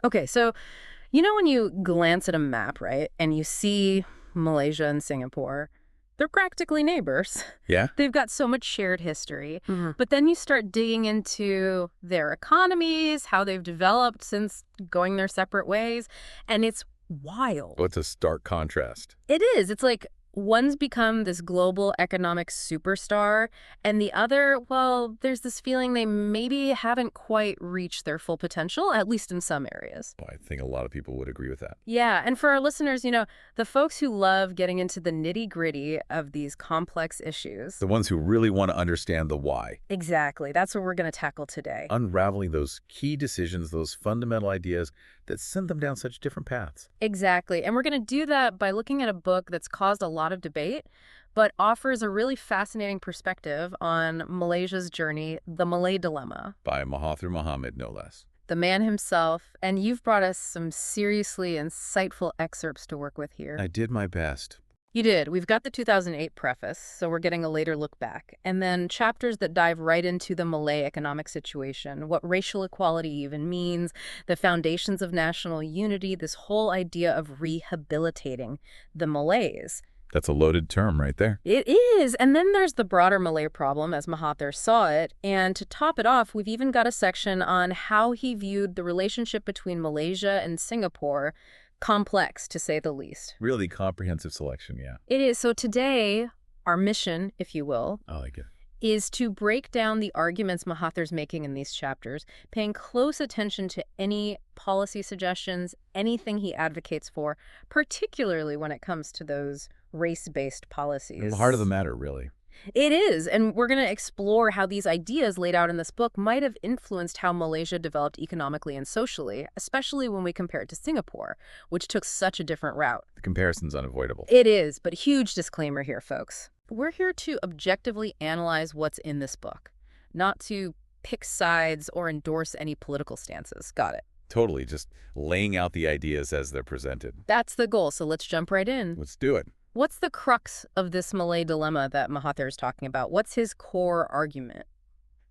Okay, so when you glance at a map, right, and you see Malaysia and Singapore, they're practically neighbors. Yeah? They've got so much shared history. Mm-hmm. But then you start digging into their economies, how they've developed since going their separate ways, and it's wild. Well, it's a stark contrast. It is. It's like one's become this global economic superstar, and the other, well, there's this feeling they maybe haven't quite reached their full potential, at least in some areas. Well, I think a lot of people would agree with that. Yeah, and for our listeners, the folks who love getting into the nitty-gritty of these complex issues. The ones who really want to understand the why. Exactly. That's what we're going to tackle today. Unraveling those key decisions, those fundamental ideas that sent them down such different paths. Exactly. And we're going to do that by looking at a book that's caused a lot of debate, but offers a really fascinating perspective on Malaysia's journey, The Malay Dilemma. By Mahathir Mohamad, no less. The man himself. And you've brought us some seriously insightful excerpts to work with here. I did my best. You did. We've got the 2008 preface, so we're getting a later look back. And then chapters that dive right into the Malay economic situation, what racial equality even means, the foundations of national unity, this whole idea of rehabilitating the Malays. That's a loaded term right there. It is. And then there's the broader Malay problem, as Mahathir saw it. And to top it off, we've even got a section on how he viewed the relationship between Malaysia and Singapore. Complex, to say the least. Really comprehensive selection, yeah. It is. So today, our mission, if you will, I like it, is to break down the arguments Mahathir's making in these chapters, paying close attention to any policy suggestions, anything he advocates for, particularly when it comes to those race-based policies. The heart of the matter, really. It is, and we're going to explore how these ideas laid out in this book might have influenced how Malaysia developed economically and socially, especially when we compare it to Singapore, which took such a different route. The comparison's unavoidable. It is, but huge disclaimer here, folks. We're here to objectively analyze what's in this book, not to pick sides or endorse any political stances. Got it. Totally, just laying out the ideas as they're presented. That's the goal, so let's jump right in. Let's do it. What's the crux of this Malay dilemma that Mahathir is talking about? What's his core argument?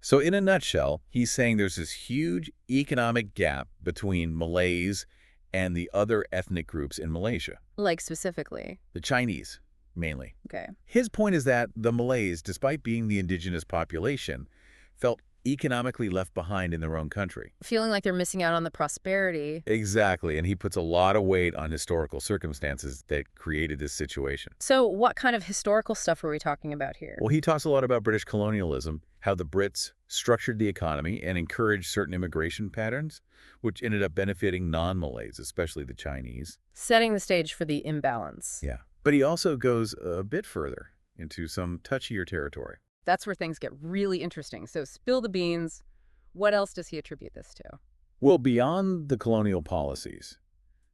So in a nutshell, he's saying there's this huge economic gap between Malays and the other ethnic groups in Malaysia. Like specifically? The Chinese, mainly. Okay. His point is that the Malays, despite being the indigenous population, felt economically left behind in their own country. Feeling like they're missing out on the prosperity. Exactly, and he puts a lot of weight on historical circumstances that created this situation. So what kind of historical stuff are we talking about here? Well, he talks a lot about British colonialism, how the Brits structured the economy and encouraged certain immigration patterns, which ended up benefiting non-Malays, especially the Chinese. Setting the stage for the imbalance. Yeah, but he also goes a bit further into some touchier territory. That's where things get really interesting. So spill the beans. What else does he attribute this to? Well, beyond the colonial policies,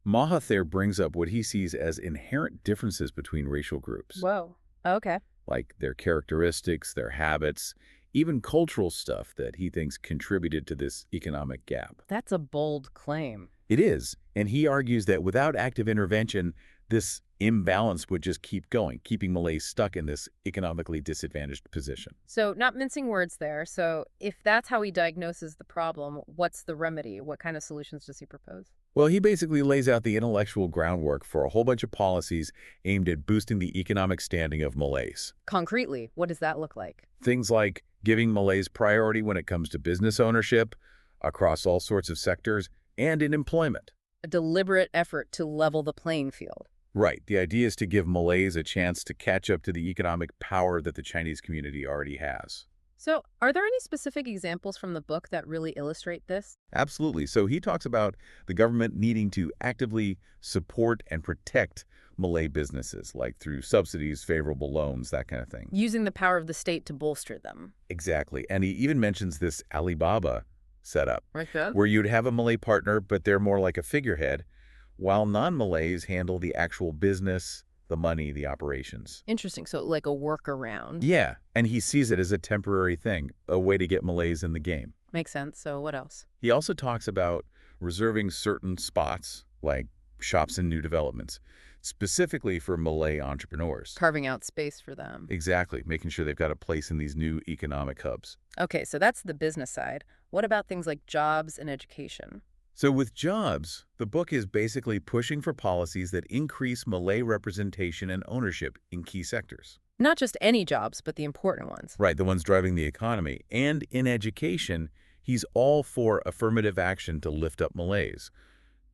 Mahathir brings up what he sees as inherent differences between racial groups. Whoa. Okay. Like their characteristics, their habits, even cultural stuff that he thinks contributed to this economic gap. That's a bold claim. It is, and he argues that without active intervention, this imbalance would just keep going, keeping Malays stuck in this economically disadvantaged position. So not mincing words there. So if that's how he diagnoses the problem, what's the remedy? What kind of solutions does he propose? Well, he basically lays out the intellectual groundwork for a whole bunch of policies aimed at boosting the economic standing of Malays. Concretely, what does that look like? Things like giving Malays priority when it comes to business ownership across all sorts of sectors and in employment. A deliberate effort to level the playing field. Right. The idea is to give Malays a chance to catch up to the economic power that the Chinese community already has. So are there any specific examples from the book that really illustrate this? Absolutely. So he talks about the government needing to actively support and protect Malay businesses, like through subsidies, favorable loans, that kind of thing. Using the power of the state to bolster them. Exactly. And he even mentions this Alibaba setup, Like that? where you'd have a Malay partner, but they're more like a figurehead, while non-Malays handle the actual business, the money, the operations. Interesting. So like a workaround. Yeah, and he sees it as a temporary thing, a way to get Malays in the game. Makes sense. So what else? He also talks about reserving certain spots, like shops and new developments, specifically for Malay entrepreneurs. Carving out space for them. Exactly, making sure they've got a place in these new economic hubs. Okay, so that's the business side. What about things like jobs and education? So with jobs, the book is basically pushing for policies that increase Malay representation and ownership in key sectors. Not just any jobs, but the important ones. Right, the ones driving the economy. And in education, he's all for affirmative action to lift up Malays,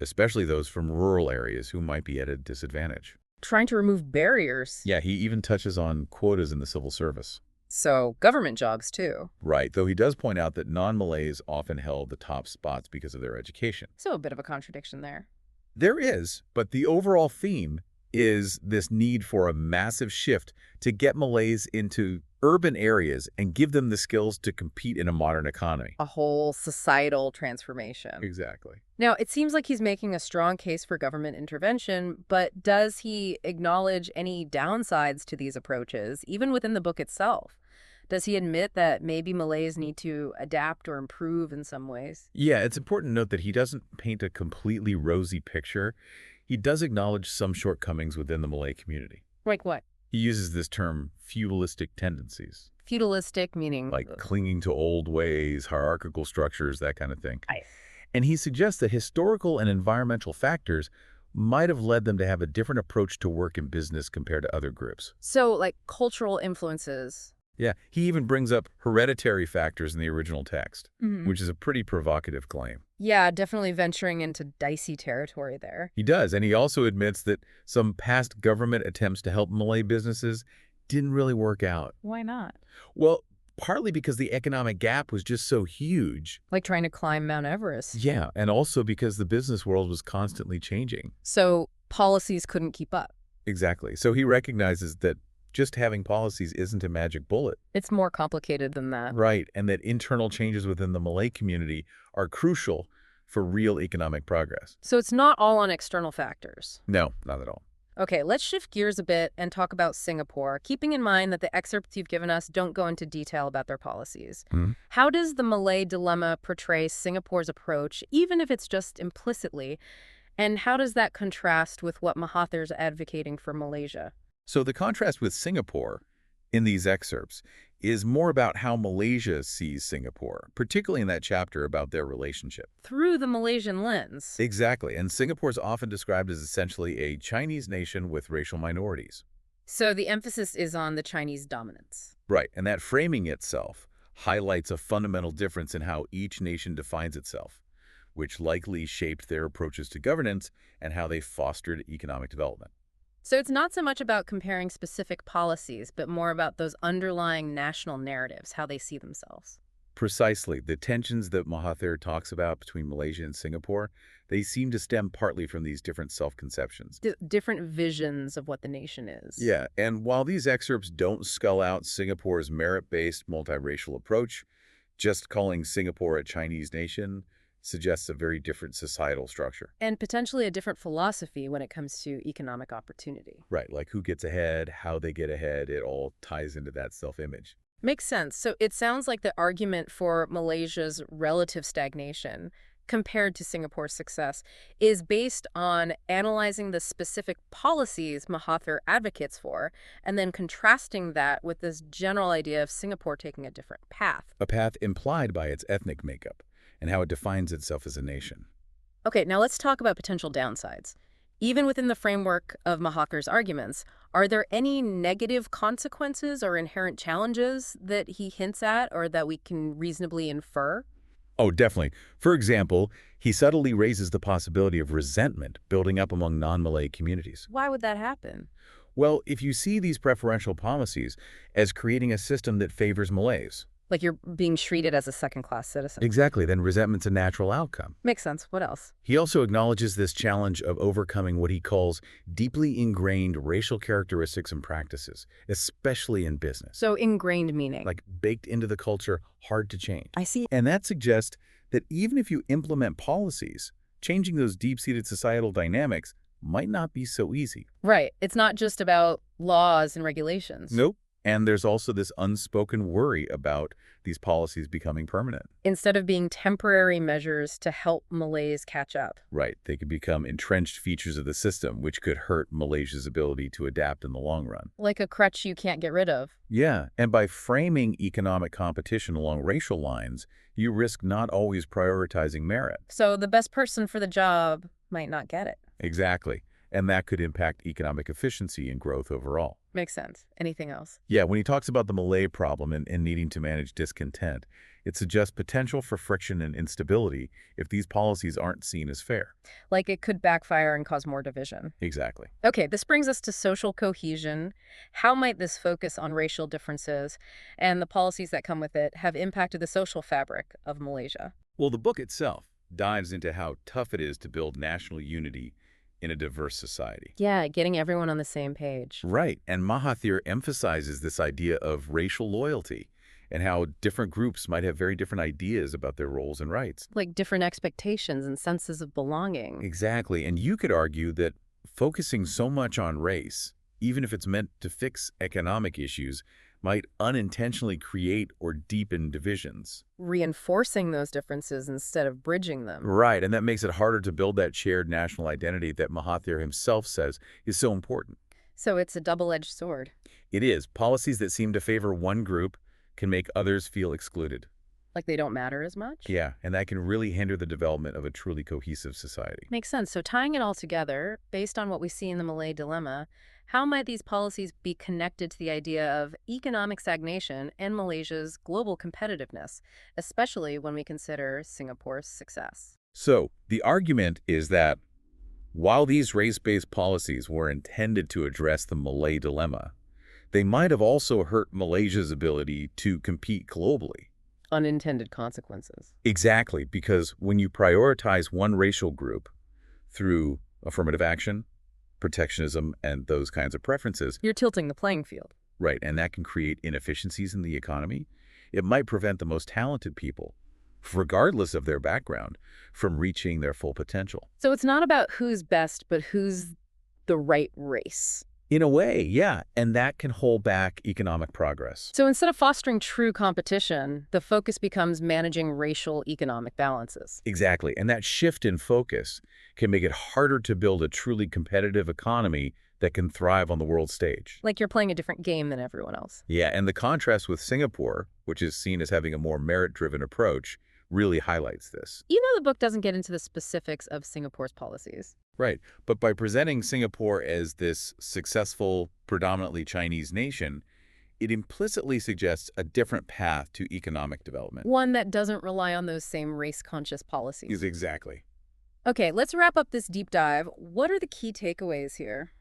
especially those from rural areas who might be at a disadvantage. Trying to remove barriers. Yeah, he even touches on quotas in the civil service. So government jobs, too. Right, though he does point out that non-Malays often held the top spots because of their education. So a bit of a contradiction there. There is, but the overall theme is this need for a massive shift to get Malays into urban areas and give them the skills to compete in a modern economy. A whole societal transformation. Exactly. Now, it seems like he's making a strong case for government intervention, but does he acknowledge any downsides to these approaches, even within the book itself? Does he admit that maybe Malays need to adapt or improve in some ways? Yeah, it's important to note that he doesn't paint a completely rosy picture. He does acknowledge some shortcomings within the Malay community. Like what? He uses this term feudalistic tendencies. Feudalistic meaning? Like clinging to old ways, hierarchical structures, that kind of thing. Right. And he suggests that historical and environmental factors might have led them to have a different approach to work in business compared to other groups. So, like cultural influences. Yeah, he even brings up hereditary factors in the original text, which is a pretty provocative claim. Yeah, definitely venturing into dicey territory there. He does, and he also admits that some past government attempts to help Malay businesses didn't really work out. Why not? Well, partly because the economic gap was just so huge. Like trying to climb Mount Everest. Yeah, and also because the business world was constantly changing. So policies couldn't keep up. Exactly. So he recognizes that just having policies isn't a magic bullet. It's more complicated than that. Right, and that internal changes within the Malay community are crucial for real economic progress. So it's not all on external factors. No, not at all. Okay, let's shift gears a bit and talk about Singapore, keeping in mind that the excerpts you've given us don't go into detail about their policies. How does the Malay Dilemma portray Singapore's approach, even if it's just implicitly? And how does that contrast with what Mahathir's advocating for Malaysia? So the contrast with Singapore in these excerpts is more about how Malaysia sees Singapore, particularly in that chapter about their relationship. Through the Malaysian lens. Exactly, and Singapore is often described as essentially a Chinese nation with racial minorities. So the emphasis is on the Chinese dominance. Right, and that framing itself highlights a fundamental difference in how each nation defines itself, which likely shaped their approaches to governance and how they fostered economic development. So it's not so much about comparing specific policies, but more about those underlying national narratives, how they see themselves. Precisely. The tensions that Mahathir talks about between Malaysia and Singapore, they seem to stem partly from these different self-conceptions. Different visions of what the nation is. Yeah, and while these excerpts don't skull out Singapore's merit-based multiracial approach, just calling Singapore a Chinese nation suggests a very different societal structure. And potentially a different philosophy when it comes to economic opportunity. Right, like who gets ahead, how they get ahead, it all ties into that self-image. Makes sense. So it sounds like the argument for Malaysia's relative stagnation compared to Singapore's success is based on analyzing the specific policies Mahathir advocates for and then contrasting that with this general idea of Singapore taking a different path. A path implied by its ethnic makeup and how it defines itself as a nation. Okay, now let's talk about potential downsides. Even within the framework of Mahathir's arguments, are there any negative consequences or inherent challenges that he hints at or that we can reasonably infer? Oh, definitely. For example, he subtly raises the possibility of resentment building up among non-Malay communities. Why would that happen? Well, if you see these preferential policies as creating a system that favors Malays. Like you're being treated as a second-class citizen. Exactly, then resentment's a natural outcome. Makes sense. What else? He also acknowledges this challenge of overcoming what he calls deeply ingrained racial characteristics and practices, especially in business. So ingrained meaning? Like baked into the culture, hard to change. I see. And that suggests that even if you implement policies, changing those deep-seated societal dynamics might not be so easy. Right. It's not just about laws and regulations. Nope. And there's also this unspoken worry about these policies becoming permanent. Instead of being temporary measures to help Malays catch up. Right. They could become entrenched features of the system, which could hurt Malaysia's ability to adapt in the long run. Like a crutch you can't get rid of. Yeah, and by framing economic competition along racial lines, you risk not always prioritizing merit. So the best person for the job might not get it. Exactly. And that could impact economic efficiency and growth overall. Makes sense. Anything else? Yeah, when he talks about the Malay problem and needing to manage discontent, it suggests potential for friction and instability if these policies aren't seen as fair. Like it could backfire and cause more division. Exactly. Okay, this brings us to social cohesion. How might this focus on racial differences and the policies that come with it have impacted the social fabric of Malaysia? Well, the book itself dives into how tough it is to build national unity in a diverse society. Yeah, getting everyone on the same page. Right, and Mahathir emphasizes this idea of racial loyalty and how different groups might have very different ideas about their roles and rights. Like different expectations and senses of belonging. Exactly, and you could argue that focusing so much on race, even if it's meant to fix economic issues, might unintentionally create or deepen divisions. Reinforcing those differences instead of bridging them. Right, and that makes it harder to build that shared national identity that Mahathir himself says is so important. So it's a double-edged sword. It is. Policies that seem to favor one group can make others feel excluded. Like they don't matter as much? Yeah, and that can really hinder the development of a truly cohesive society. Makes sense. So tying it all together, based on what we see in the Malay Dilemma, how might these policies be connected to the idea of economic stagnation and Malaysia's global competitiveness, especially when we consider Singapore's success? So, the argument is that while these race-based policies were intended to address the Malay Dilemma, they might have also hurt Malaysia's ability to compete globally. Unintended consequences. Exactly, because when you prioritize one racial group through affirmative action, protectionism, and those kinds of preferences, You're tilting the playing field. right, and that can create inefficiencies in the economy. It might prevent the most talented people, regardless of their background, from reaching their full potential. So it's not about who's best, but who's the right race. In a way, yeah, and that can hold back economic progress. So instead of fostering true competition, the focus becomes managing racial economic balances. Exactly, and that shift in focus can make it harder to build a truly competitive economy that can thrive on the world stage. Like you're playing a different game than everyone else. Yeah, and the contrast with Singapore, which is seen as having a more merit-driven approach, really highlights this. Even though the book doesn't get into the specifics of Singapore's policies. Right, but by presenting Singapore as this successful, predominantly Chinese nation, it implicitly suggests a different path to economic development. One that doesn't rely on those same race-conscious policies. Exactly. Okay, let's wrap up this deep dive. What are the key takeaways here?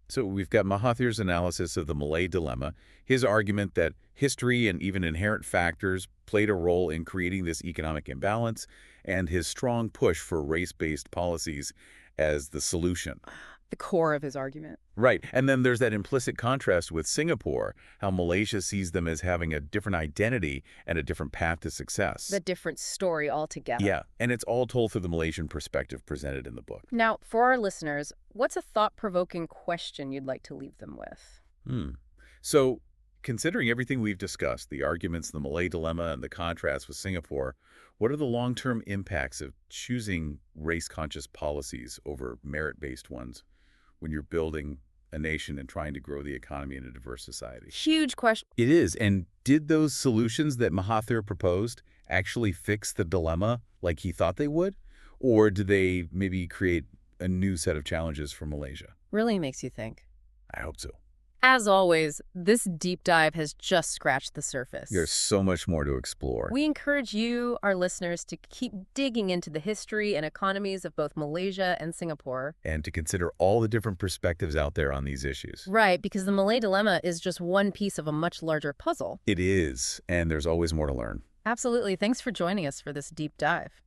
So we've got Mahathir's analysis of the Malay Dilemma, his argument that history and even inherent factors played a role in creating this economic imbalance, and his strong push for race-based policies as the solution. The core of his argument. Right, and then there's that implicit contrast with Singapore, how Malaysia sees them as having a different identity and a different path to success. The different story altogether. Yeah, and it's all told through the Malaysian perspective presented in the book. Now, for our listeners, what's a thought-provoking question you'd like to leave them with? So, considering everything we've discussed, the arguments, the Malay Dilemma, and the contrast with Singapore, what are the long-term impacts of choosing race-conscious policies over merit-based ones when you're building a nation and trying to grow the economy in a diverse society? Huge question. It is. And did those solutions that Mahathir proposed actually fix the dilemma like he thought they would? Or did they maybe create a new set of challenges for Malaysia? Really makes you think. I hope so. As always, this deep dive has just scratched the surface. There's so much more to explore. We encourage you, our listeners, to keep digging into the history and economies of both Malaysia and Singapore. And to consider all the different perspectives out there on these issues. Right, because the Malay Dilemma is just one piece of a much larger puzzle. It is, and there's always more to learn. Absolutely. Thanks for joining us for this deep dive.